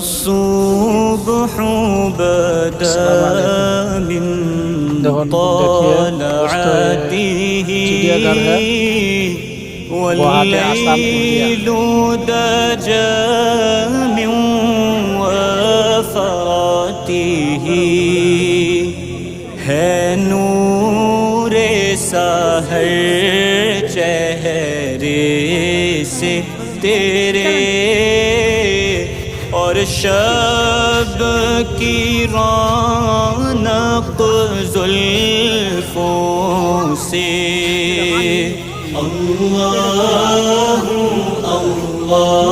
الصبح بدا من طلعته والليل دجى من وفراته ہے نور سحر چہرے سے تیرے اور شب کی رونق زلفوں سے اللہ اللہ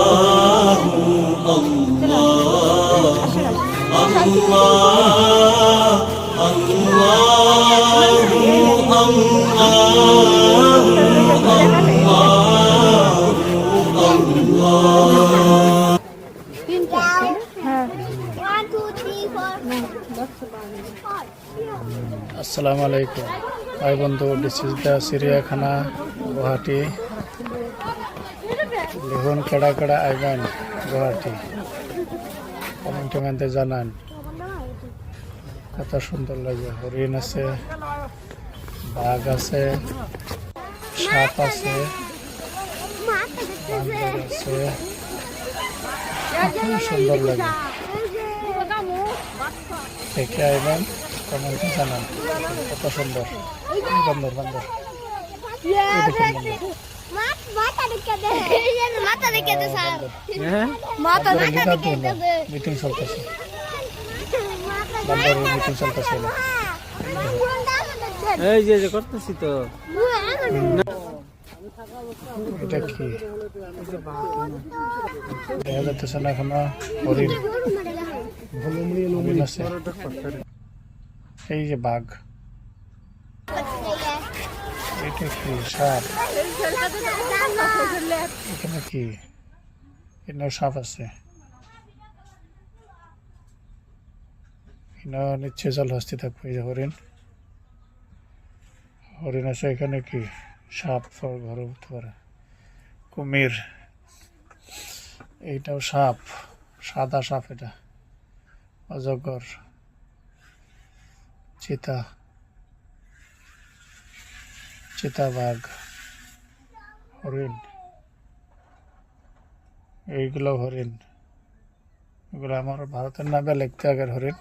আসসালামু আলাইকুম ভাই বন্ধু, দিস ইজ দ্য চিড়িয়াখানা গুয়াহাটি। দেখুন কেডা কেডা আইবেন গুয়াহাটি, কমেন্টের মধ্যে জানান। কত সুন্দর লাগে, হরিণ আছে, বাঘ আছে, সাপ আছে, বান্দর আছে, খুব সুন্দর লাগে। দেখে আইবেন, কমেন্টে জানান কত সুন্দর। বান্দর বান্দর মিটিং চলতেছে, বান্দরের মিটিং চলতেছে। এই যে করতেছি তো, এটা কি দেখা যাচ্ছে না এখনো? হরিণ হরিণ আছে, এই যে বাঘ, এটা কি সাপ? এখানে কি? এখানেও সাপ আছে, এখানেও নিশ্চয় জলহস্তি থাকবে। এই যে হরিণ, হরিণ আছে। এখানে কি? সাপ ঘরে উঠতে পারে। কুমির, এইটাও সাপ, সাদা সাপ এটা। অজগর, চিতাবাঘ, হরিণ, এইগুলো হরিণ। এগুলো আমার ভারতের নামে লিখতে আগের হরিণ,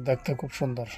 দেখতে খুব সুন্দর।